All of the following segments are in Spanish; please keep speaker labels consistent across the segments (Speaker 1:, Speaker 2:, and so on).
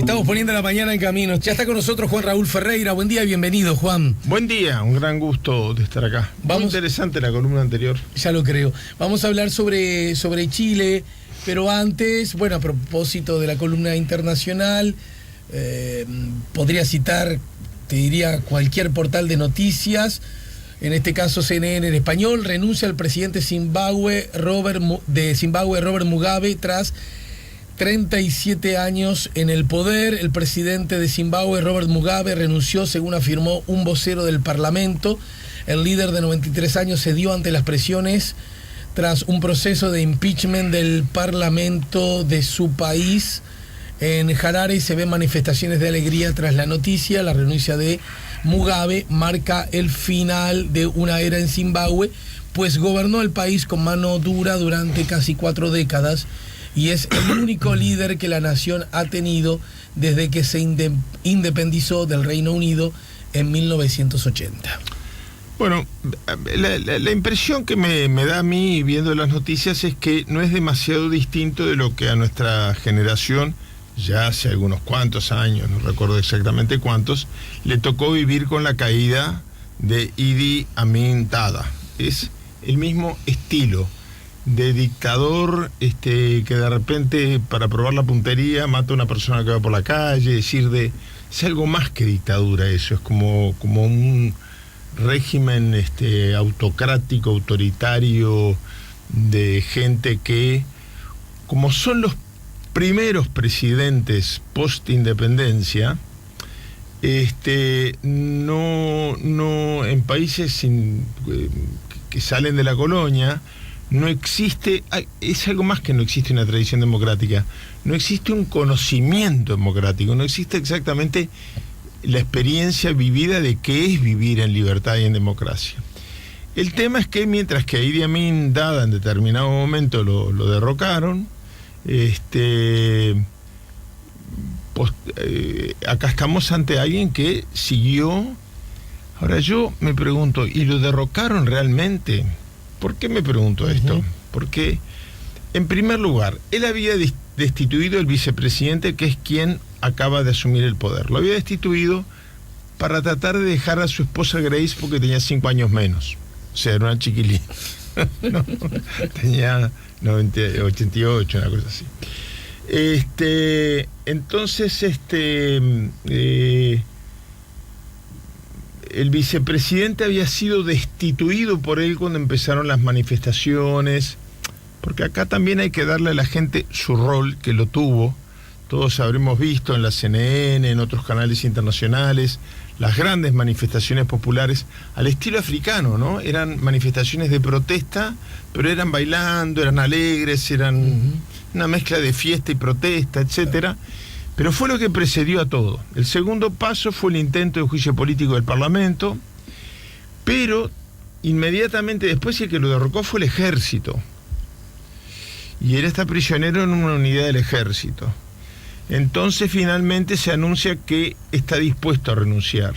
Speaker 1: Estamos poniendo la mañana en camino. Ya está con nosotros Juan Raúl Ferreira. Buen día y bienvenido, Juan.
Speaker 2: Buen día, un gran gusto de estar acá. Muy interesante la columna anterior.
Speaker 1: Ya lo creo. Vamos a hablar sobre Chile, pero antes, bueno, a propósito de la columna internacional, podría citar, te diría, cualquier portal de noticias. En este caso CNN en español. Renuncia el presidente Robert Mugabe tras 37 años en el poder. El presidente de Zimbabue, Robert Mugabe, renunció, según afirmó un vocero del Parlamento. El líder de 93 años cedió ante las presiones tras un proceso de impeachment del Parlamento de su país. En Harare se ven manifestaciones de alegría tras la noticia. La renuncia de Mugabe marca el final de una era en Zimbabue, pues gobernó el país con mano dura durante casi 4 décadas y es el único líder que la nación ha tenido desde que se independizó del Reino Unido en 1980.
Speaker 2: Bueno, la impresión que me da a mí viendo las noticias es que no es demasiado distinto de lo que a nuestra generación, ya hace algunos cuantos años, no recuerdo exactamente cuántos, le tocó vivir con la caída de Idi Amin Dada. Es el mismo estilo de dictador que de repente, para probar la puntería, mata a una persona que va por la calle. Es algo más que dictadura eso, es como un régimen autocrático, autoritario, de gente que, como son los primeros presidentes post-independencia, no en países que salen de la colonia, no existe, es algo más que no existe una tradición democrática, no existe un conocimiento democrático, no existe exactamente la experiencia vivida de qué es vivir en libertad y en democracia. El tema es que mientras que a Idi Amin Dada en determinado momento lo derrocaron, acá estamos ante alguien que siguió. Ahora yo me pregunto, ¿y lo derrocaron realmente? ¿Por qué me pregunto esto? Porque, en primer lugar, él había destituido al vicepresidente, que es quien acaba de asumir el poder. Lo había destituido para tratar de dejar a su esposa Grace, porque tenía 5 años menos. O sea, era una chiquilina. No, tenía 88, una cosa así. Entonces, el vicepresidente había sido destituido por él cuando empezaron las manifestaciones, porque acá también hay que darle a la gente su rol, que lo tuvo. Todos habremos visto en la CNN, en otros canales internacionales, las grandes manifestaciones populares al estilo africano, ¿no? Eran manifestaciones de protesta, pero eran bailando, eran alegres, eran una mezcla de fiesta y protesta, etcétera. Pero fue lo que precedió a todo. El segundo paso fue el intento de juicio político del Parlamento, pero inmediatamente después el que lo derrocó fue el ejército. Y él está prisionero en una unidad del ejército. Entonces finalmente se anuncia que está dispuesto a renunciar.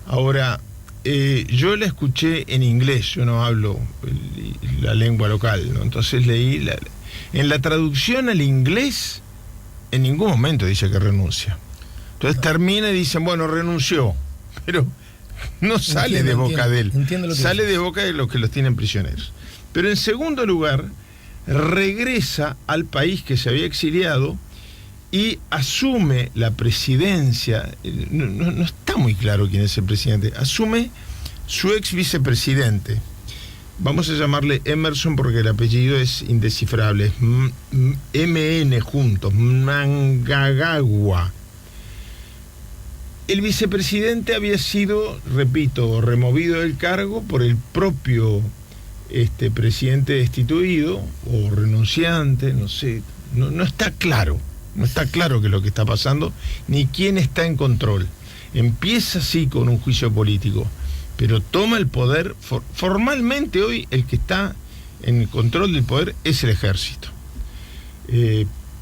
Speaker 2: Ahora, yo la escuché en inglés, yo no hablo la lengua local, ¿no? Entonces leí, en la traducción al inglés, en ningún momento dice que renuncia. Entonces termina y dicen, bueno, renunció, pero no sale de boca de él, sale de boca de los que los tienen prisioneros. Pero en segundo lugar, regresa al país que se había exiliado y asume la presidencia. No está muy claro quién es el presidente. Asume su ex vicepresidente. Vamos a llamarle Emerson porque el apellido es indescifrable. MN juntos, Mnangagwa. El vicepresidente había sido, repito, removido del cargo por el propio presidente destituido o renunciante, no sé, no está claro. No está claro qué es lo que está pasando, ni quién está en control. Empieza así con un juicio político, pero toma el poder. Formalmente hoy el que está en el control del poder es el ejército.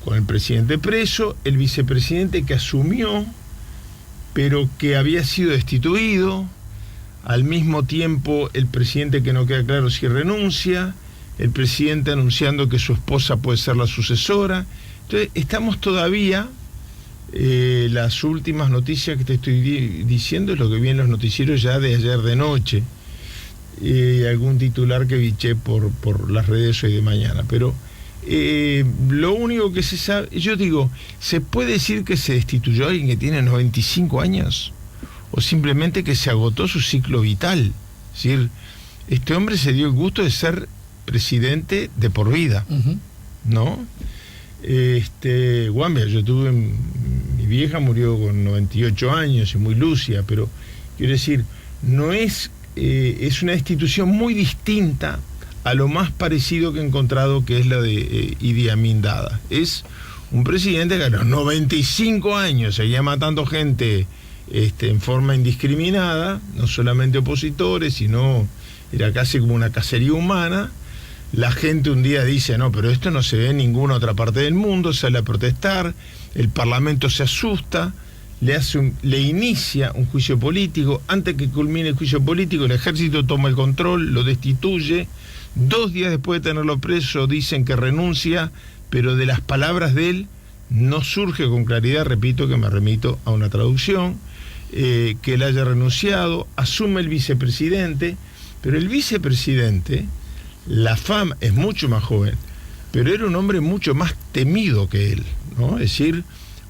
Speaker 2: Con el presidente preso, el vicepresidente que asumió, pero que había sido destituido, al mismo tiempo el presidente que no queda claro si renuncia, el presidente anunciando que su esposa puede ser la sucesora. Entonces estamos todavía Las últimas noticias que te estoy diciendo es lo que vi en los noticieros ya de ayer de noche. Algún titular que biché por las redes hoy de mañana. Pero lo único que se sabe, yo digo, ¿se puede decir que se destituyó a alguien que tiene 95 años? ¿O simplemente que se agotó su ciclo vital? Es decir, este hombre se dio el gusto de ser presidente de por vida, ¿no? Guambia, mi vieja murió con 98 años y muy lúcida, pero quiero decir, no es una institución muy distinta a lo más parecido que he encontrado, que es la de Idi Amin Dada. Es un presidente que a los 95 años seguía matando gente en forma indiscriminada, no solamente opositores, sino era casi como una cacería humana. La gente un día dice, no, pero esto no se ve en ninguna otra parte del mundo, sale a protestar, el Parlamento se asusta, le inicia un juicio político. Antes que culmine el juicio político, el ejército toma el control, lo destituye. 2 días después de tenerlo preso dicen que renuncia, pero de las palabras de él no surge con claridad, repito que me remito a una traducción, que él haya renunciado. Asume el vicepresidente, pero el vicepresidente, la fama, es mucho más joven, pero era un hombre mucho más temido que él, ¿no? Es decir,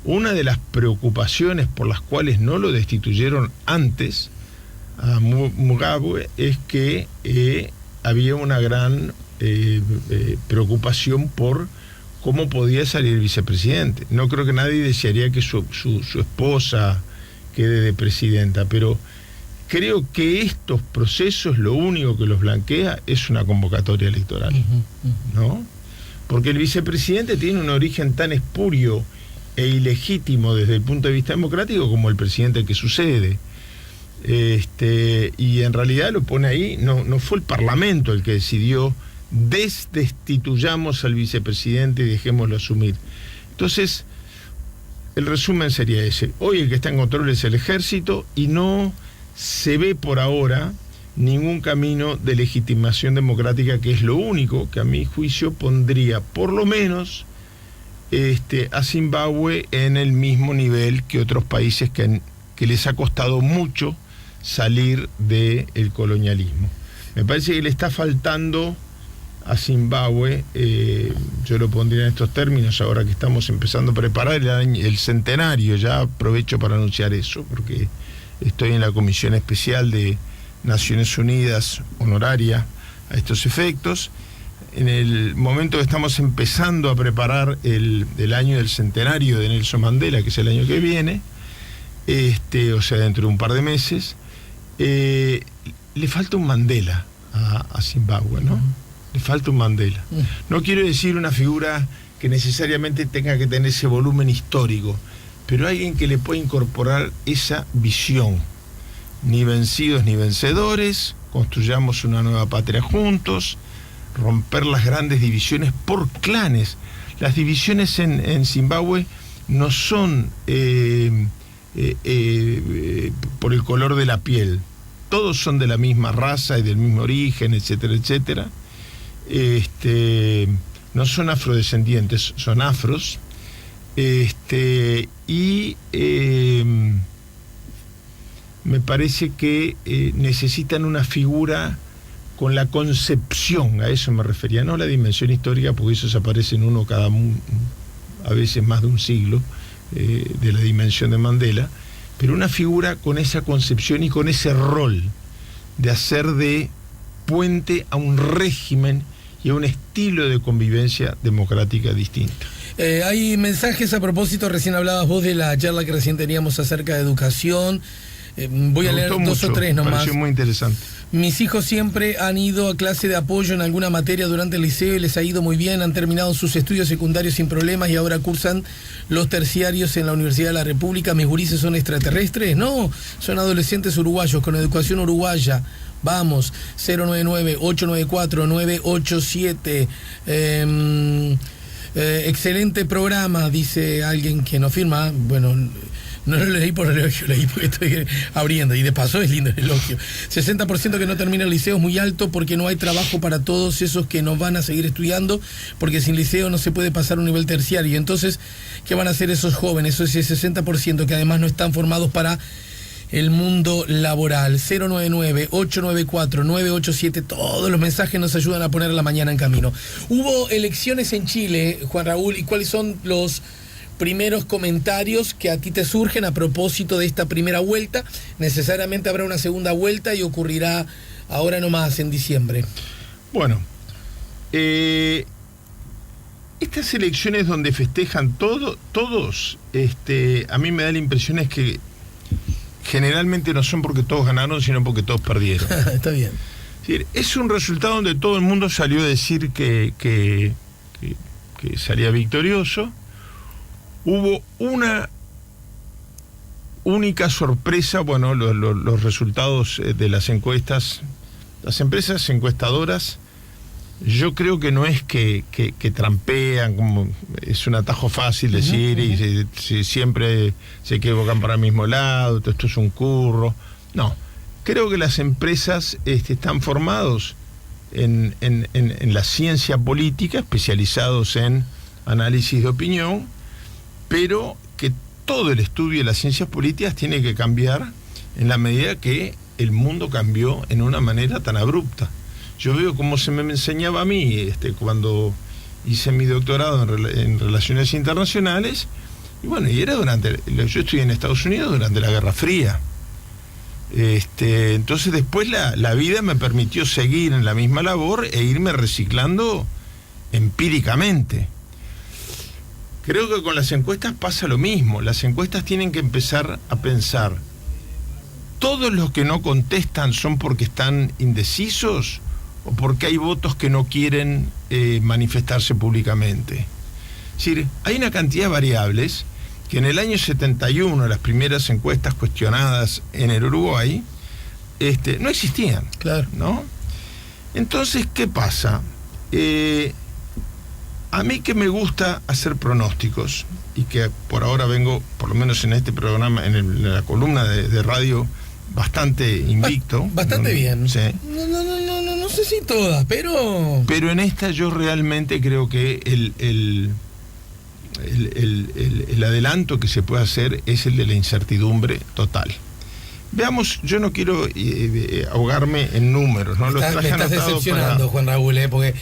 Speaker 2: una de las preocupaciones por las cuales no lo destituyeron antes a Mugabe es que había una gran preocupación por cómo podía salir el vicepresidente. No creo que nadie desearía que su esposa quede de presidenta, pero creo que estos procesos lo único que los blanquea es una convocatoria electoral, ¿no? Porque el vicepresidente tiene un origen tan espurio e ilegítimo desde el punto de vista democrático como el presidente que sucede. Y en realidad lo pone ahí, no fue el Parlamento el que decidió destituyamos al vicepresidente y dejémoslo asumir. Entonces, el resumen sería ese. Hoy el que está en control es el ejército y no se ve por ahora ningún camino de legitimación democrática, que es lo único que a mi juicio pondría por lo menos a Zimbabue en el mismo nivel que otros países que les ha costado mucho salir del colonialismo. Me parece que le está faltando a Zimbabue, yo lo pondría en estos términos, ahora que estamos empezando a preparar el centenario, ya aprovecho para anunciar eso, porque estoy en la Comisión Especial de Naciones Unidas, honoraria a estos efectos. En el momento que estamos empezando a preparar el año del centenario de Nelson Mandela, que es el año que viene, o sea, dentro de un par de meses, le falta un Mandela a Zimbabue, ¿no? Le falta un Mandela. No quiero decir una figura que necesariamente tenga que tener ese volumen histórico, pero alguien que le pueda incorporar esa visión. Ni vencidos ni vencedores, construyamos una nueva patria juntos, romper las grandes divisiones por clanes. Las divisiones en Zimbabue no son por el color de la piel. Todos son de la misma raza y del mismo origen, etcétera, etcétera. No son afrodescendientes, son afros. Me parece que necesitan una figura con la concepción, a eso me refería, no la dimensión histórica, porque eso se aparece en uno a veces más de un siglo, de la dimensión de Mandela, pero una figura con esa concepción y con ese rol de hacer de puente a un régimen y a un estilo de convivencia democrática distinto.
Speaker 1: Hay mensajes a propósito, recién hablabas vos de la charla que recién teníamos acerca de educación. Voy a leer 2 o 3 nomás. Me
Speaker 2: pareció muy interesante.
Speaker 1: Mis hijos siempre han ido a clase de apoyo en alguna materia durante el liceo y les ha ido muy bien, han terminado sus estudios secundarios sin problemas y ahora cursan los terciarios en la Universidad de la República. ¿Mis gurises son extraterrestres? No, son adolescentes uruguayos con educación uruguaya. Vamos, 099-894-987. Excelente programa, dice alguien que no firma. Bueno, No lo leí por elogio, leí porque estoy abriendo. Y de paso es lindo el elogio. 60% que no termina el liceo es muy alto porque no hay trabajo para todos esos que no van a seguir estudiando, porque sin liceo no se puede pasar a un nivel terciario. Entonces, ¿qué van a hacer esos jóvenes? Ese 60% que además no están formados para el mundo laboral. 099-894-987. Todos los mensajes nos ayudan a poner la mañana en camino. Hubo elecciones en Chile, Juan Raúl, ¿y cuáles son los primeros comentarios que a ti te surgen a propósito de esta primera vuelta? Necesariamente habrá una segunda vuelta y ocurrirá ahora nomás, en diciembre.
Speaker 2: Bueno, estas elecciones donde festejan todos, a mí me da la impresión es que generalmente no son porque todos ganaron, sino porque todos perdieron.
Speaker 1: Está bien.
Speaker 2: Es un resultado donde todo el mundo salió a decir que salía victorioso. Hubo una única sorpresa, bueno, los resultados de las encuestas. Las empresas encuestadoras, yo creo que no es que trampean, como es un atajo fácil decir, y siempre se equivocan para el mismo lado, esto es un curro. No, creo que las empresas están formados en la ciencia política, especializados en análisis de opinión, pero que todo el estudio de las ciencias políticas tiene que cambiar en la medida que el mundo cambió en una manera tan abrupta. Yo veo cómo se me enseñaba a mí cuando hice mi doctorado en Relaciones Internacionales, y bueno, y era yo estudié en Estados Unidos durante la Guerra Fría. Entonces después la vida me permitió seguir en la misma labor e irme reciclando empíricamente. Creo que con las encuestas pasa lo mismo. Las encuestas tienen que empezar a pensar, ¿todos los que no contestan son porque están indecisos o porque hay votos que no quieren manifestarse públicamente? Es decir, hay una cantidad de variables que en el año 71, las primeras encuestas cuestionadas en el Uruguay, no existían.
Speaker 1: Claro.
Speaker 2: ¿No? Entonces, ¿qué pasa? A mí que me gusta hacer pronósticos, y que por ahora vengo, por lo menos en este programa, en la columna de radio, bastante invicto.
Speaker 1: Bastante bien.
Speaker 2: Sí.
Speaker 1: No sé si todas, pero...
Speaker 2: Pero en esta yo realmente creo que el adelanto que se puede hacer es el de la incertidumbre total. Veamos, yo no quiero ahogarme en números, ¿no?
Speaker 1: Me estás decepcionando, Juan Raúl, porque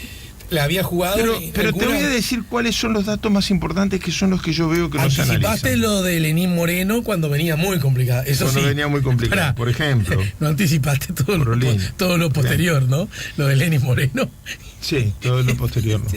Speaker 1: la había jugado.
Speaker 2: Pero te voy a decir cuáles son los datos más importantes, que son los que yo veo que no se analizan.
Speaker 1: Anticipaste lo de Lenín Moreno cuando venía muy complicado. Eso
Speaker 2: cuando
Speaker 1: sí.
Speaker 2: venía muy complicado, por ejemplo.
Speaker 1: No anticipaste todo lo posterior, ¿no? Lo de Lenín Moreno.
Speaker 2: Sí, todo lo posterior, ¿no?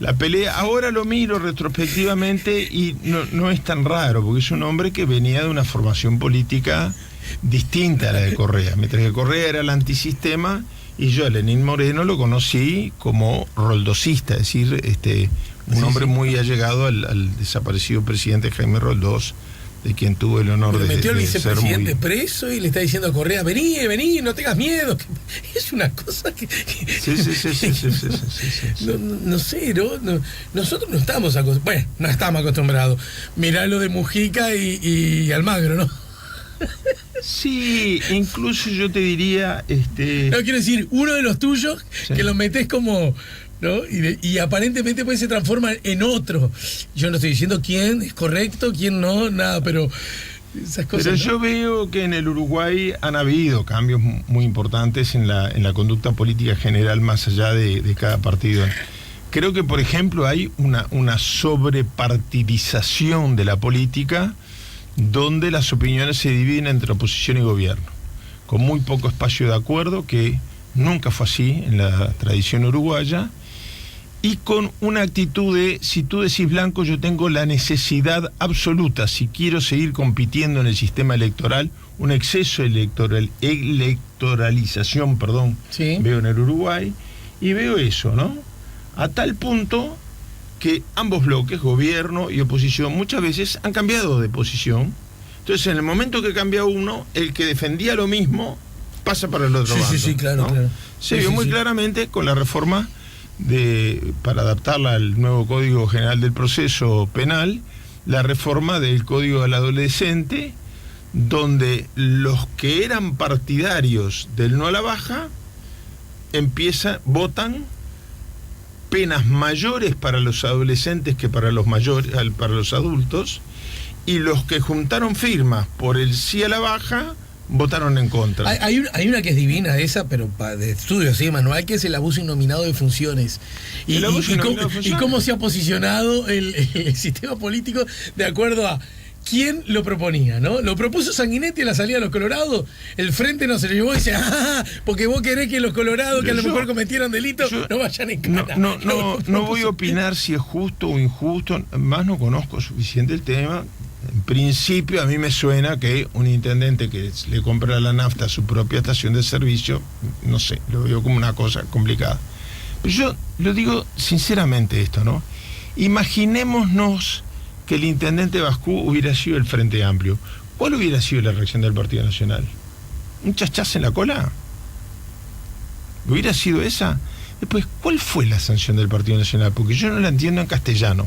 Speaker 2: La pelea, ahora lo miro retrospectivamente y no es tan raro, porque es un hombre que venía de una formación política distinta a la de Correa. Mientras que Correa era el antisistema, y yo a Lenín Moreno lo conocí como roldosista, es decir, un hombre muy allegado al desaparecido presidente Jaime Roldós, de quien tuve el honor de
Speaker 1: metió el vicepresidente
Speaker 2: ser muy...
Speaker 1: preso y le está diciendo a Correa, vení, no tengas miedo. Es una cosa que...
Speaker 2: Sí.
Speaker 1: No sé, ¿no? Nosotros no estamos acostumbrados. Mirá lo de Mujica y Almagro, ¿no?
Speaker 2: Sí, incluso yo te diría...
Speaker 1: No, quiero decir, uno de los tuyos,
Speaker 2: sí,
Speaker 1: que lo metés como... ¿no? Y aparentemente pues se transforma en otro. Yo no estoy diciendo quién es correcto, quién no, nada, pero esas cosas.
Speaker 2: Pero
Speaker 1: ¿no?
Speaker 2: yo veo que en el Uruguay han habido cambios muy importantes en la conducta política general, más allá de cada partido. Creo que, por ejemplo, hay una sobrepartidización de la política, donde las opiniones se dividen entre oposición y gobierno, con muy poco espacio de acuerdo, que nunca fue así en la tradición uruguaya, y con una actitud de, si tú decís blanco, yo tengo la necesidad absoluta, si quiero seguir compitiendo en el sistema electoral, un exceso electoralización,
Speaker 1: sí,
Speaker 2: veo en el Uruguay, y veo eso, ¿no? A tal punto que ambos bloques, gobierno y oposición, muchas veces han cambiado de posición. Entonces, en el momento que cambia uno, el que defendía lo mismo pasa para el otro bando.
Speaker 1: Sí, claro,
Speaker 2: ¿no?
Speaker 1: claro.
Speaker 2: Se vio muy claramente con la reforma para adaptarla al nuevo Código General del Proceso Penal, la reforma del Código del Adolescente, donde los que eran partidarios del no a la baja votan penas mayores para los adolescentes que para los para los adultos, y los que juntaron firmas por el sí a la baja votaron en contra.
Speaker 1: Hay una que es divina esa, pero de estudio, sí, manual, que es el abuso innominado de funciones. Y cómo se ha posicionado el sistema político de acuerdo a quién lo proponía, ¿no? Lo propuso Sanguinetti a la salida de los Colorados, el Frente no se lo llevó y dice, porque vos querés que los Colorados que a lo mejor cometieron delitos no vayan en cana.
Speaker 2: No voy a opinar si es justo o injusto, más no conozco suficiente el tema. En principio a mí me suena que un intendente que le compra la nafta a su propia estación de servicio, no sé, lo veo como una cosa complicada. Pero yo lo digo sinceramente esto, ¿no? Imaginémonos que el intendente Bascú hubiera sido el Frente Amplio. ¿Cuál hubiera sido la reacción del Partido Nacional? ¿Un chachaz en la cola? ¿Hubiera sido esa? Después, ¿cuál fue la sanción del Partido Nacional? Porque yo no la entiendo en castellano,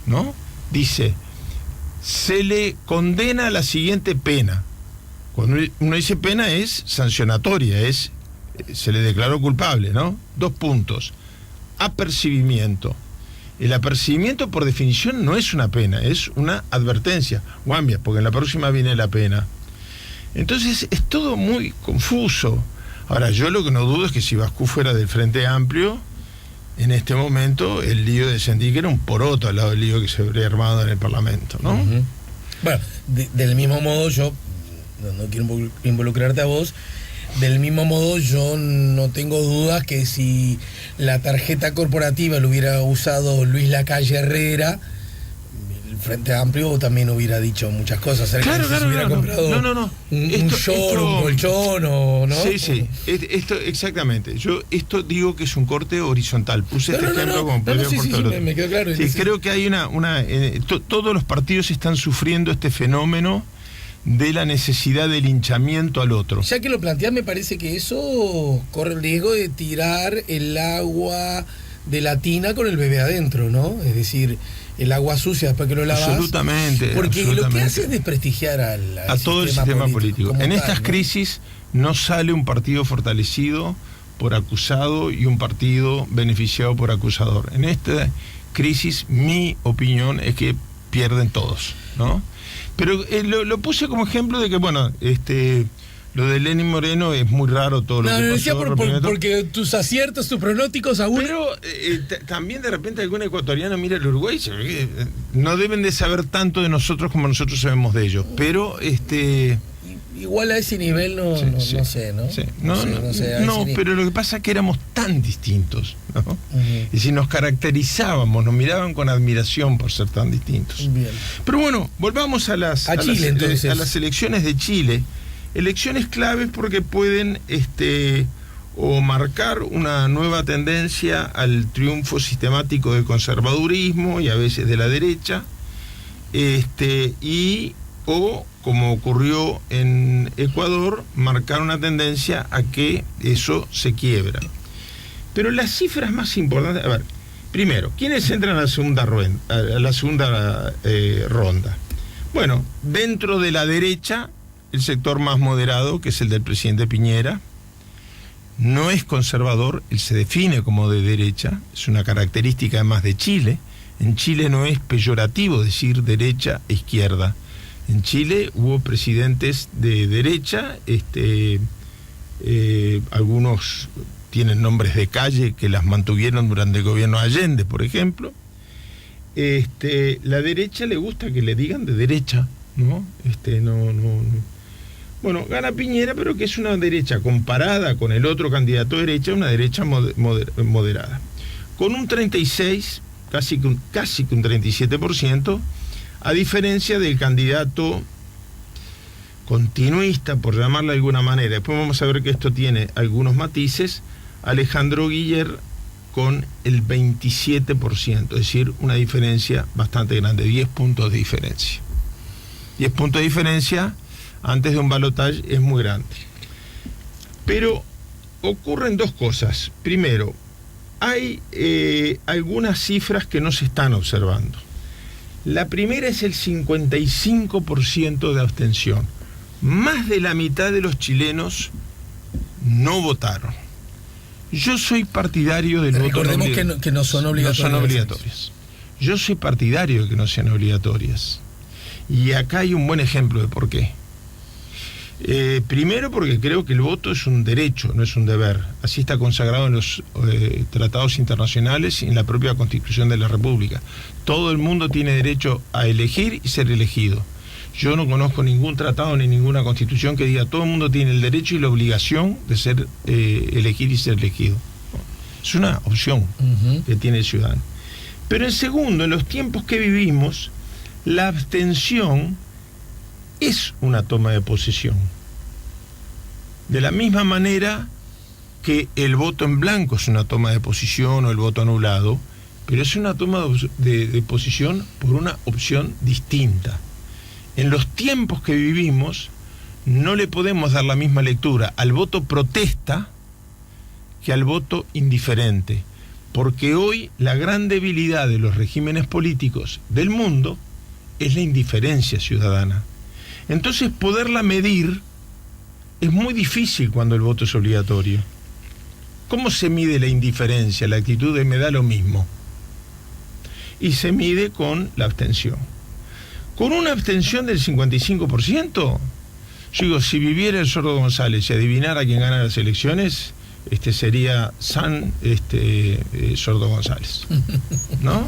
Speaker 2: ¿no? Dice, se le condena a la siguiente pena. Cuando uno dice pena es sancionatoria, se le declaró culpable, ¿no? 2 puntos. Apercibimiento. El apercibimiento, por definición, no es una pena, es una advertencia. Guambia, porque en la próxima viene la pena. Entonces, es todo muy confuso. Ahora, yo lo que no dudo es que si Bascú fuera del Frente Amplio, en este momento, el lío de Sendí era un poroto al lado del lío que se habría armado en el Parlamento, ¿no?
Speaker 1: Uh-huh. Bueno, del mismo modo, yo no quiero involucrarte a vos. Del mismo modo, yo no tengo dudas que si la tarjeta corporativa lo hubiera usado Luis Lacalle Herrera, el Frente Amplio también hubiera dicho muchas cosas.
Speaker 2: Claro,
Speaker 1: si hubiera comprado un colchón o no.
Speaker 2: Sí. Esto exactamente. Yo esto digo que es un corte horizontal. Puse este ejemplo como podría por todo.
Speaker 1: Me quedó claro.
Speaker 2: Sí, creo que hay todos los partidos están sufriendo este fenómeno de la necesidad de linchamiento al otro.
Speaker 1: Ya que lo planteás, me parece que eso corre el riesgo de tirar el agua de la tina con el bebé adentro, ¿no? Es decir, el agua sucia después que lo lavas.
Speaker 2: Absolutamente.
Speaker 1: Porque lo que hace es desprestigiar a
Speaker 2: todo el sistema político. En estas crisis no sale un partido fortalecido por acusado y un partido beneficiado por acusador. En esta crisis, mi opinión es que pierden todos, ¿no? Pero lo puse como ejemplo de que, bueno, lo de Lenín Moreno es muy raro todo lo que pasó.
Speaker 1: Decía porque tus aciertos, tus pronósticos aún...
Speaker 2: Pero también de repente algún ecuatoriano mira el Uruguay, no deben de saber tanto de nosotros como nosotros sabemos de ellos, pero
Speaker 1: igual a ese nivel no sé, ¿no?
Speaker 2: Sí. No, pero lo que pasa es que éramos tan distintos, ¿no? Uh-huh. Y si nos caracterizábamos, nos miraban con admiración por ser tan distintos.
Speaker 1: Bien.
Speaker 2: Pero bueno, volvamos a las elecciones de Chile. Elecciones claves porque pueden o marcar una nueva tendencia al triunfo sistemático del conservadurismo y a veces de la derecha, o como ocurrió en Ecuador, marcar una tendencia a que eso se quiebra. Pero las cifras más importantes, a ver, primero, ¿quiénes entran a la segunda ronda? Bueno, dentro de la derecha, el sector más moderado, que es el del presidente Piñera, no es conservador, él se define como de derecha, es una característica además de Chile. En Chile no es peyorativo decir derecha e izquierda. En Chile hubo presidentes de derecha, algunos tienen nombres de calle que las mantuvieron durante el gobierno Allende, por ejemplo. La derecha le gusta que le digan de derecha, ¿no? Bueno, gana Piñera, pero que es una derecha comparada con el otro candidato de derecha, una derecha moderada. Con un 36, casi que un 37%, a diferencia del candidato continuista, por llamarlo de alguna manera. Después vamos a ver que esto tiene algunos matices. Alejandro Guiller con el 27%, es decir, una diferencia bastante grande, 10 puntos de diferencia. 10 puntos de diferencia antes de un balotaje es muy grande. Pero ocurren dos cosas. Primero, hay algunas cifras que no se están observando. La primera es el 55% de abstención. Más de la mitad de los chilenos no votaron. Yo soy partidario del voto
Speaker 1: Recordemos
Speaker 2: obligatorio.
Speaker 1: que no son obligatorias.
Speaker 2: No son obligatorias. Yo soy partidario de que no sean obligatorias. Y acá hay un buen ejemplo de por qué. Primero porque creo que el voto es un derecho, no es un deber. Así está consagrado en los tratados internacionales y en la propia Constitución de la República. Todo el mundo tiene derecho a elegir y ser elegido. Yo no conozco ningún tratado ni ninguna constitución que diga todo el mundo tiene el derecho y la obligación de ser elegir y ser elegido. Es una opción que tiene el ciudadano. Pero en segundo, en los tiempos que vivimos, la abstención es una toma de posesión. De la misma manera que el voto en blanco es una toma de posición o el voto anulado, pero es una toma de posición por una opción distinta. En los tiempos que vivimos no le podemos dar la misma lectura al voto protesta que al voto indiferente, porque hoy la gran debilidad de los regímenes políticos del mundo es la indiferencia ciudadana. Entonces poderla medir es muy difícil cuando el voto es obligatorio. ¿Cómo se mide la indiferencia, la actitud de me da lo mismo? Y se mide con la abstención. Con una abstención del 55%, yo digo, si viviera el Sordo González y adivinara quién gana las elecciones, sería Sordo González, ¿no?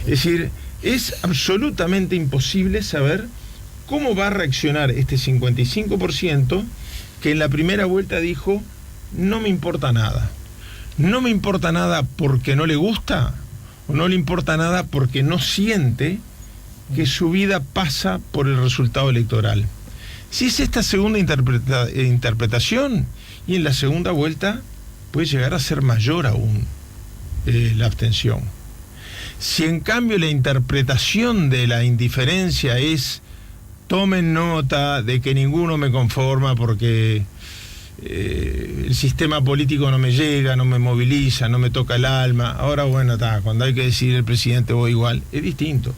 Speaker 2: Es decir, es absolutamente imposible saber cómo va a reaccionar este 55% que en la primera vuelta dijo, no me importa nada. No me importa nada porque no le gusta, o no le importa nada porque no siente que su vida pasa por el resultado electoral. Si es esta segunda interpretación, y en la segunda vuelta puede llegar a ser mayor aún la abstención. Si en cambio la interpretación de la indiferencia es tomen nota de que ninguno me conforma porque el sistema político no me llega, no me moviliza, no me toca el alma, ahora bueno, cuando hay que decidir el presidente voy igual, es distinto.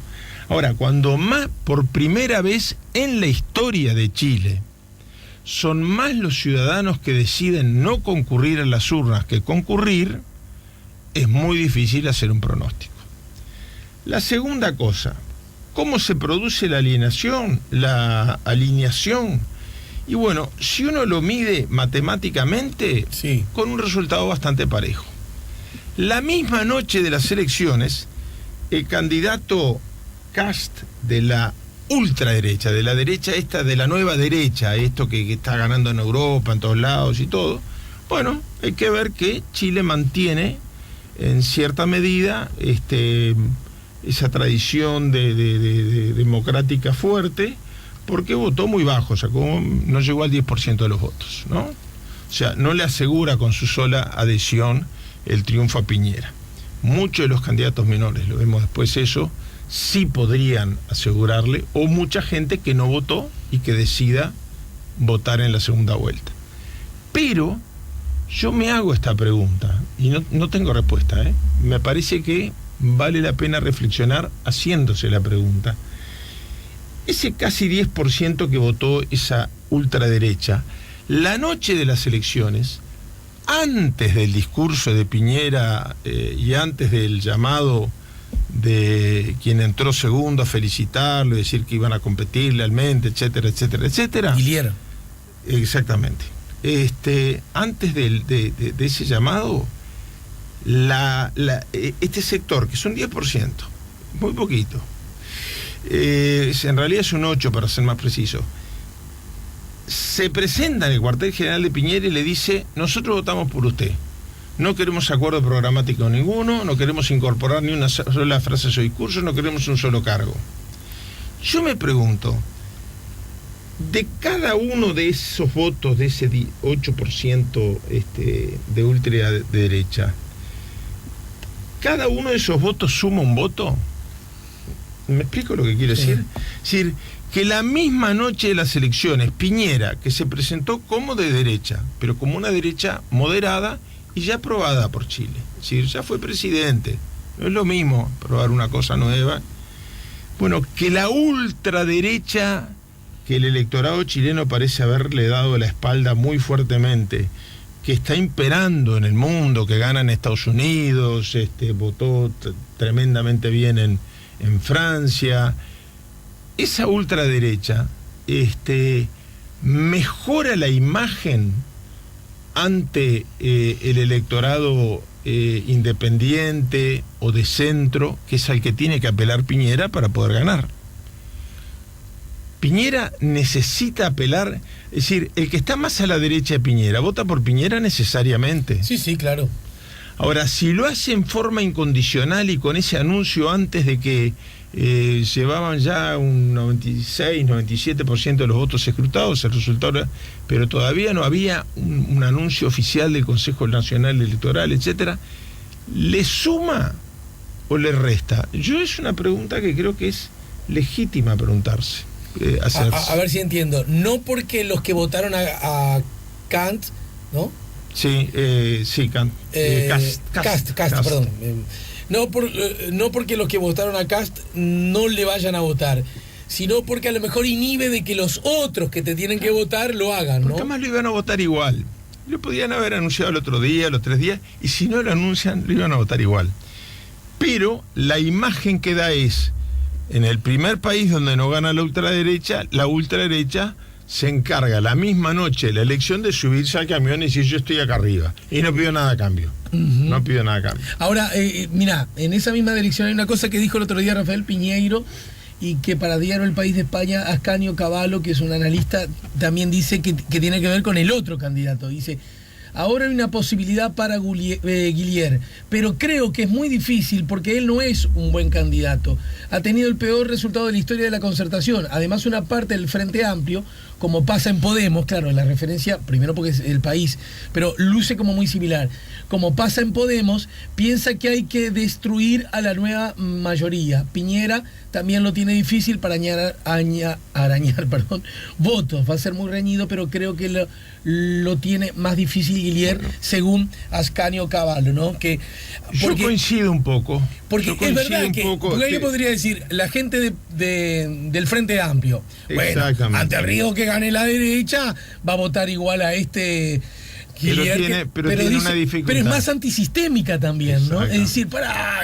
Speaker 2: Ahora, cuando más, por primera vez en la historia de Chile, son más los ciudadanos que deciden no concurrir a las urnas que concurrir, es muy difícil hacer un pronóstico. La segunda cosa, ¿cómo se produce la alineación? Y bueno, si uno lo mide matemáticamente,
Speaker 1: sí,
Speaker 2: con un resultado bastante parejo. La misma noche de las elecciones, el candidato Kast de la ultraderecha, de la derecha esta, de la nueva derecha, esto que está ganando en Europa, en todos lados y todo, bueno, hay que ver que Chile mantiene en cierta medida esa tradición de democrática fuerte, porque votó muy bajo, no llegó al 10% de los votos, ¿no? O sea, no le asegura con su sola adhesión el triunfo a Piñera. Muchos de los candidatos menores, lo vemos después eso, sí podrían asegurarle, o mucha gente que no votó y que decida votar en la segunda vuelta. Pero yo me hago esta pregunta, y no tengo respuesta, me parece que vale la pena reflexionar haciéndose la pregunta. Ese casi 10% que votó esa ultraderecha, la noche de las elecciones, antes del discurso de Piñera y antes del llamado de quien entró segundo a felicitarlo y decir que iban a competir lealmente, etcétera, etcétera, etcétera.
Speaker 1: Guiliera.
Speaker 2: Exactamente. Antes de ese llamado, este sector, que es un 10%, muy poquito, en realidad es un 8% para ser más preciso, se presenta en el cuartel general de Piñera y le dice, nosotros votamos por usted, no queremos acuerdo programático ninguno, no queremos incorporar ni una sola frase a su discurso, no queremos un solo cargo. Yo me pregunto, de cada uno de esos votos, de ese 8% de ultraderecha, ¿cada uno de esos votos suma un voto? ¿Me explico lo que quiero decir? Es decir, que la misma noche de las elecciones, Piñera, que se presentó como de derecha, pero como una derecha moderada y ya aprobada por Chile, es decir, ya fue presidente, no es lo mismo probar una cosa nueva, Bueno, que la ultraderecha, que el electorado chileno parece haberle dado la espalda muy fuertemente, que está imperando en el mundo, que gana en Estados Unidos, votó tremendamente bien en Francia. Esa ultraderecha mejora la imagen ante el electorado independiente o de centro, que es al que tiene que apelar Piñera para poder ganar. Piñera necesita apelar, es decir, el que está más a la derecha de Piñera vota por Piñera necesariamente.
Speaker 1: Sí, claro.
Speaker 2: Ahora, si lo hace en forma incondicional y con ese anuncio antes de que llevaban ya un 96, 97% de los votos escrutados, el resultado era, pero todavía no había un anuncio oficial del Consejo Nacional Electoral, etcétera, ¿le suma o le resta? Yo es una pregunta que creo que es legítima preguntarse.
Speaker 1: A ver si entiendo. No porque los que votaron a Kant, ¿no?
Speaker 2: Sí, Kant.
Speaker 1: Cast, perdón. No porque los que votaron a Cast no le vayan a votar, sino porque a lo mejor inhibe de que los otros que te tienen que votar lo hagan, ¿no?
Speaker 2: Porque además lo iban a votar igual. Lo podían haber anunciado el otro día, los 3 días, y si no lo anuncian, lo iban a votar igual. Pero la imagen que da es, en el primer país donde no gana la ultraderecha se encarga la misma noche de la elección de subirse al camión y decir yo estoy acá arriba. Y no pido nada a cambio. No pido nada a cambio.
Speaker 1: Ahora, mira, en esa misma dirección hay una cosa que dijo el otro día Rafael Piñeiro, y que para Diario El País de España, Ascanio Cavallo, que es un analista, también dice que tiene que ver con el otro candidato. Dice: ahora hay una posibilidad para Guillier, pero creo que es muy difícil porque él no es un buen candidato. Ha tenido el peor resultado de la historia de la Concertación. Además, una parte del Frente Amplio, como pasa en Podemos, claro, la referencia, primero porque es El País, pero luce como muy similar. Como pasa en Podemos, piensa que hay que destruir a la nueva mayoría. Piñera también lo tiene difícil para arañar votos. Va a ser muy reñido, pero creo que lo tiene más difícil Guillier, según Ascanio Cavallo, ¿no?
Speaker 2: Yo coincido un poco.
Speaker 1: Porque es verdad que yo podría decir, la gente del Frente Amplio, bueno, ante el riesgo que gane la derecha, va a votar igual a Guillier,
Speaker 2: pero tiene una dificultad.
Speaker 1: Pero es más antisistémica también, ¿no? Es decir,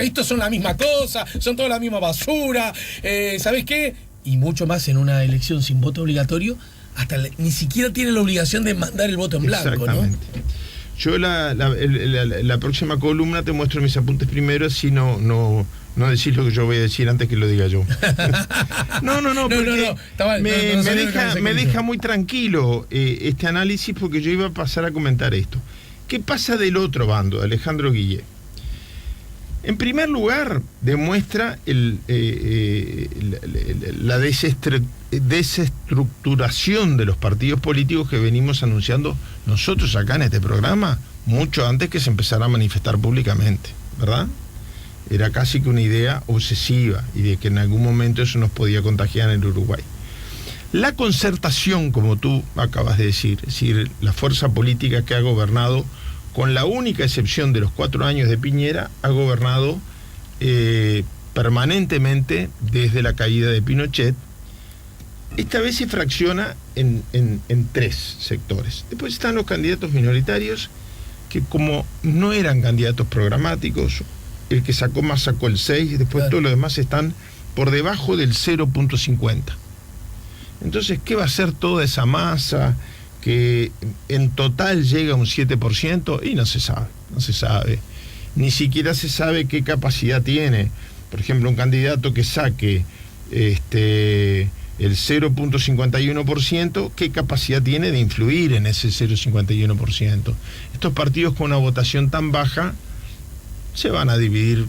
Speaker 1: estos son la misma cosa, son toda la misma basura, ¿sabes qué? Y mucho más en una elección sin voto obligatorio, hasta ni siquiera tiene la obligación de mandar el voto en blanco,
Speaker 2: exactamente, ¿no? Yo la próxima columna te muestro mis apuntes primero, así no decís lo que yo voy a decir antes que lo diga yo. No, me deja muy tranquilo este análisis, porque yo iba a pasar a comentar esto. ¿Qué pasa del otro bando, de Alejandro Guillier? En primer lugar, demuestra la desestructuración de los partidos políticos que venimos anunciando nosotros acá en este programa, mucho antes que se empezara a manifestar públicamente, ¿verdad? Era casi que una idea obsesiva, y de que en algún momento eso nos podía contagiar en el Uruguay. La Concertación, como tú acabas de decir, es decir, la fuerza política que ha gobernado, con la única excepción de los 4 años de Piñera, ha gobernado permanentemente desde la caída de Pinochet. Esta vez se fracciona en 3 sectores. Después están los candidatos minoritarios, que como no eran candidatos programáticos, el que sacó más sacó el 6, y después todos los demás están por debajo del 0.50. Entonces, ¿qué va a hacer toda esa masa que en total llega a un 7%? Y no se sabe. Ni siquiera se sabe qué capacidad tiene. Por ejemplo, un candidato que saque el 0.51%, ¿qué capacidad tiene de influir en ese 0.51%? Estos partidos con una votación tan baja se van a dividir,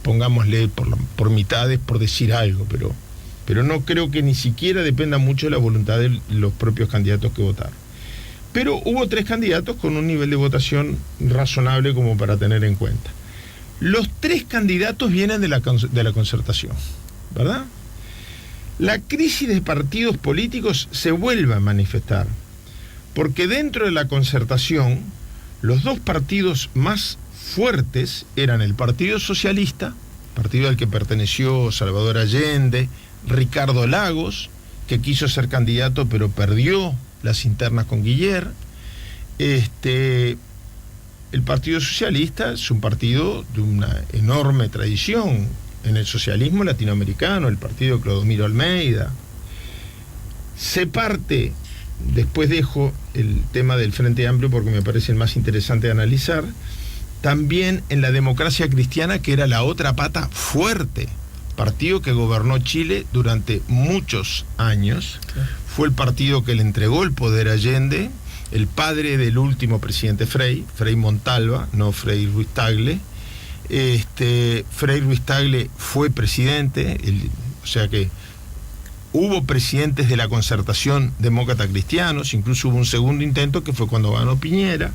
Speaker 2: pongámosle, por mitades, por decir algo, pero no creo que ni siquiera dependa mucho de la voluntad de los propios candidatos que votaron. Pero hubo 3 candidatos con un nivel de votación razonable como para tener en cuenta. Los 3 candidatos vienen de la Concertación, ¿verdad? La crisis de partidos políticos se vuelve a manifestar, porque dentro de la Concertación, los 2 partidos más fuertes eran el Partido Socialista partido al que perteneció Salvador Allende, Ricardo Lagos, que quiso ser candidato pero perdió las internas con Guiller. El Partido Socialista es un partido de una enorme tradición en el socialismo latinoamericano, el partido de Clodomiro Almeida. Se parte, después dejo el tema del Frente Amplio porque me parece el más interesante de analizar, también en la Democracia Cristiana, que era la otra pata fuerte, partido que gobernó Chile durante muchos años. Fue el partido que le entregó el poder a Allende, el padre del último presidente Frei Montalva, no Frei Ruiz Tagle. Frei Ruiz Tagle fue presidente, o sea que hubo presidentes de la Concertación Demócrata Cristianos, incluso hubo un segundo intento que fue cuando ganó Piñera.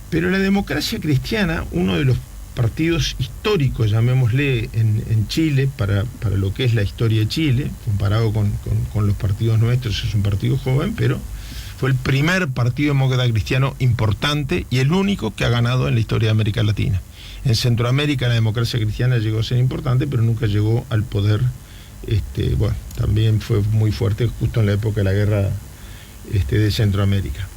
Speaker 2: Pero la Democracia Cristiana, uno de los partidos históricos, llamémosle, en Chile, para lo que es la historia de Chile, comparado con los partidos nuestros, es un partido joven, pero fue el primer partido demócrata cristiano importante y el único que ha ganado en la historia de América Latina. En Centroamérica la Democracia Cristiana llegó a ser importante, pero nunca llegó al poder. También fue muy fuerte justo en la época de la guerra de Centroamérica.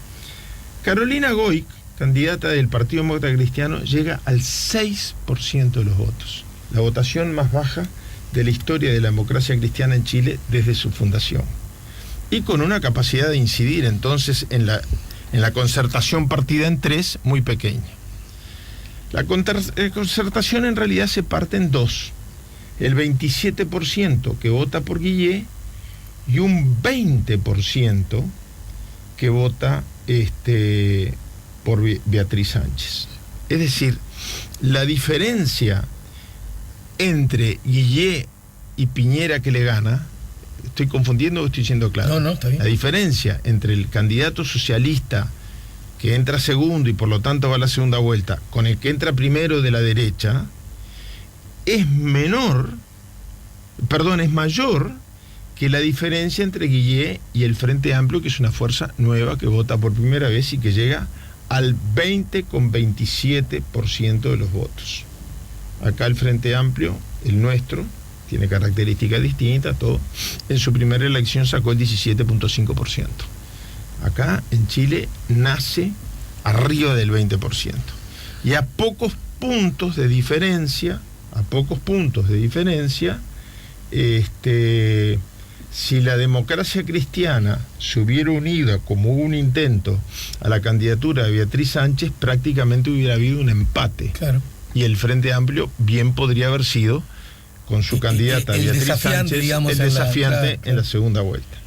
Speaker 2: Carolina Goic, candidata del Partido Demócrata Cristiano, llega al 6% de los votos, la votación más baja de la historia de la democracia cristiana en Chile desde su fundación, y con una capacidad de incidir entonces en la concertación partida en tres muy pequeña. La concertación en realidad se parte en dos: el 27% que vota por Guillé y un 20% que vota por Beatriz Sánchez. Es decir, la diferencia entre Guillé y Piñera que le gana, ¿estoy confundiendo o estoy siendo claro?
Speaker 1: No, está bien.
Speaker 2: La diferencia entre el candidato socialista que entra segundo y por lo tanto va a la segunda vuelta con el que entra primero de la derecha es mayor que la diferencia entre Guillé y el Frente Amplio, que es una fuerza nueva que vota por primera vez y que llega al 20,27% de los votos. Acá el Frente Amplio, el nuestro, tiene características distintas, todo. En su primera elección sacó el 17,5%. Acá en Chile nace arriba del 20%. Y a pocos puntos de diferencia, si la Democracia Cristiana se hubiera unido, como hubo un intento, a la candidatura de Beatriz Sánchez, prácticamente hubiera habido un empate.
Speaker 1: Claro.
Speaker 2: Y el Frente Amplio bien podría haber sido, con su candidata Beatriz Sánchez,
Speaker 1: digamos,
Speaker 2: el desafiante
Speaker 1: claro.
Speaker 2: en la segunda vuelta.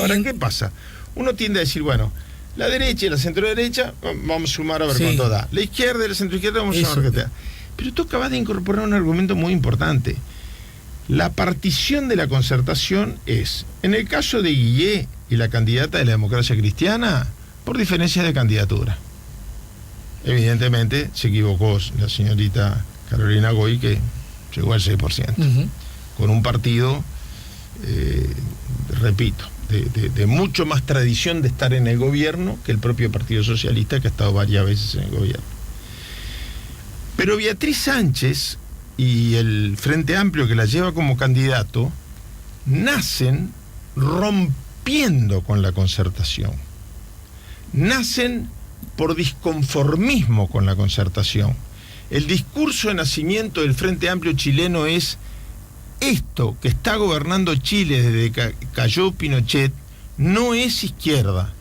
Speaker 2: Ahora, ¿qué pasa? Uno tiende a decir, bueno, la derecha y la centro-derecha, vamos a sumar a ver cuánto da. La izquierda y la centro-izquierda, vamos a sumar a ver qué da. Pero tú acabas de incorporar un argumento muy importante. La partición de la concertación es, en el caso de Guillé y la candidata de la Democracia Cristiana, por diferencia de candidatura. Evidentemente se equivocó la señorita Carolina Goic, que llegó al 6%, con un partido, repito, de mucho más tradición de estar en el gobierno que el propio Partido Socialista, que ha estado varias veces en el gobierno. Pero Beatriz Sánchez y el Frente Amplio, que la lleva como candidato, nacen rompiendo con la concertación. Nacen por disconformismo con la concertación. El discurso de nacimiento del Frente Amplio chileno es: esto que está gobernando Chile desde que cayó Pinochet no es izquierda.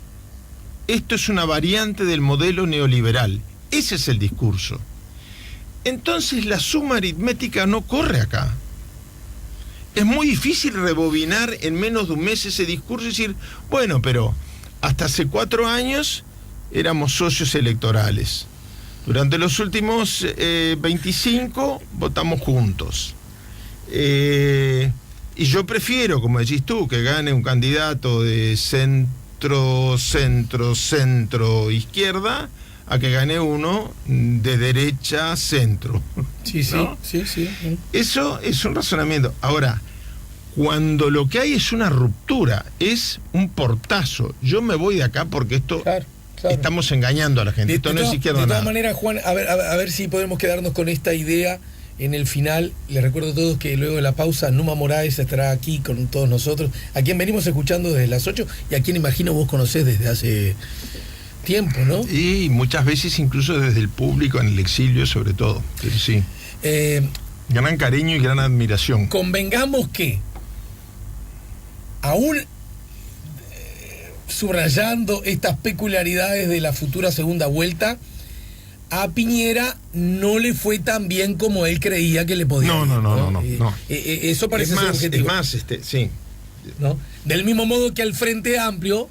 Speaker 2: Esto es una variante del modelo neoliberal. Ese es el discurso. Entonces la suma aritmética no corre acá. Es muy difícil rebobinar en menos de un mes ese discurso y decir, bueno, pero hasta hace 4 años éramos socios electorales. Durante los últimos 25 votamos juntos. Y yo prefiero, como decís tú, que gane un candidato de centro, izquierda, a que gane uno de derecha, centro.
Speaker 1: Sí, ¿no? Sí.
Speaker 2: Eso es un razonamiento. Ahora, cuando lo que hay es una ruptura, es un portazo. Yo me voy de acá porque esto... Claro. Estamos engañando a la gente. Esto no es izquierda.
Speaker 1: De todas maneras, Juan, a ver si podemos quedarnos con esta idea en el final. Les recuerdo a todos que luego de la pausa Numa Moraes estará aquí con todos nosotros, a quien venimos escuchando desde las 8 y a quien imagino vos conocés desde hace tiempo, ¿no?
Speaker 2: Y muchas veces incluso desde el público, en el exilio sobre todo, pero sí. Gran cariño y gran admiración.
Speaker 1: Convengamos que, aún subrayando estas peculiaridades de la futura segunda vuelta, a Piñera no le fue tan bien como él creía que le podía.
Speaker 2: No.
Speaker 1: Eso parece ser objetivo.
Speaker 2: Es más, sí.
Speaker 1: ¿No? Del mismo modo que al Frente Amplio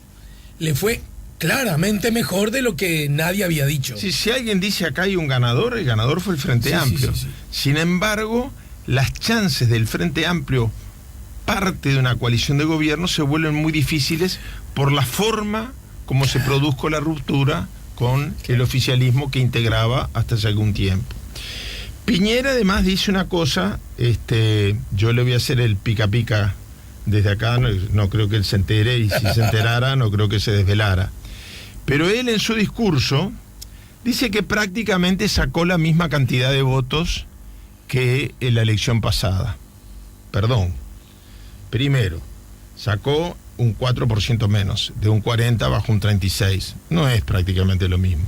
Speaker 1: le fue claramente mejor de lo que nadie había dicho.
Speaker 2: Sí, si alguien dice acá hay un ganador, el ganador fue el Frente Amplio.
Speaker 1: Sí.
Speaker 2: Sin embargo, las chances del Frente Amplio, parte de una coalición de gobierno, se vuelven muy difíciles por la forma como se produjo la ruptura con el oficialismo que integraba hasta hace algún tiempo. Piñera además dice una cosa, yo le voy a hacer el pica pica desde acá, no creo que él se entere, y si se enterara no creo que se desvelara. Pero él en su discurso dice que prácticamente sacó la misma cantidad de votos que en la elección pasada. Perdón. Primero, sacó un 4% menos, de un 40 bajó un 36. No es prácticamente lo mismo.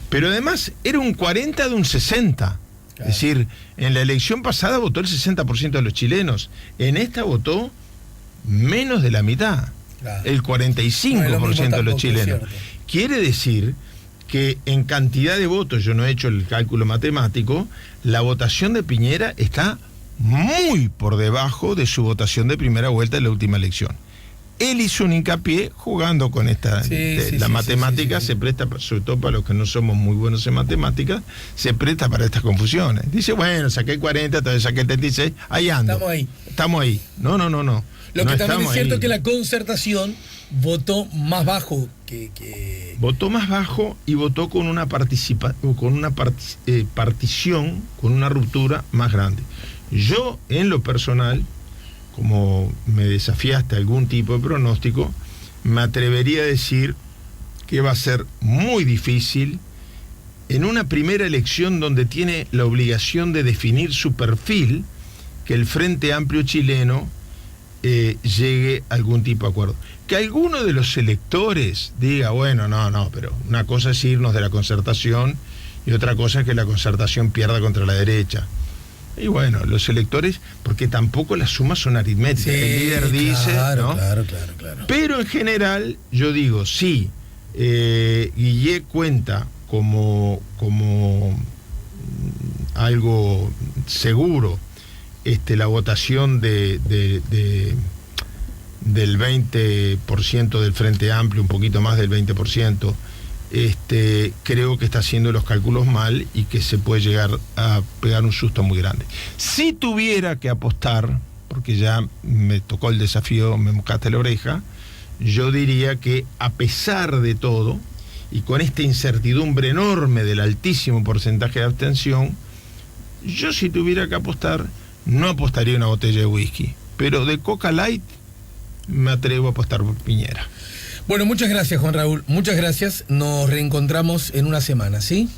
Speaker 2: Pero además era un 40 de un 60. Claro. Es decir, en la elección pasada votó el 60% de los chilenos. En esta votó menos de la mitad. Claro. El 45% de los chilenos. Quiere decir que en cantidad de votos, yo no he hecho el cálculo matemático, la votación de Piñera está muy por debajo de su votación de primera vuelta en la última elección. Él hizo un hincapié jugando con esta... la matemática se presta, sobre todo para los que no somos muy buenos en matemáticas, se presta para estas confusiones. Dice, bueno, saqué 40, todavía saqué 36, ahí ando. Estamos ahí. No.
Speaker 1: Lo que también es cierto que la Concertación votó más bajo que...
Speaker 2: Votó más bajo y votó con una partición, con una ruptura más grande. Yo, en lo personal, como me desafiaste algún tipo de pronóstico, me atrevería a decir que va a ser muy difícil en una primera elección donde tiene la obligación de definir su perfil, que el Frente Amplio chileno llegue a algún tipo de acuerdo. Que alguno de los electores diga, bueno, no, pero una cosa es irnos de la Concertación y otra cosa es que la Concertación pierda contra la derecha. Y bueno, los electores, porque tampoco las sumas son aritméticas. Sí, el líder dice, ¿no?
Speaker 1: Claro.
Speaker 2: Pero en general, yo digo, sí, Guillé cuenta como algo seguro la votación del 20% del Frente Amplio, un poquito más del 20%, creo que está haciendo los cálculos mal y que se puede llegar a pegar un susto muy grande. Si tuviera que apostar, porque ya me tocó el desafío, me mocaste la oreja, yo diría que a pesar de todo, y con esta incertidumbre enorme del altísimo porcentaje de abstención, yo si tuviera que apostar, no apostaría una botella de whisky, pero de Coca Light me atrevo a apostar por Piñera.
Speaker 1: Bueno, muchas gracias, Juan Raúl. Muchas gracias. Nos reencontramos en una semana, ¿sí?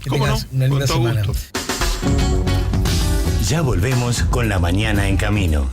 Speaker 1: Que tengas una linda semana.
Speaker 3: Ya volvemos con La Mañana en Camino.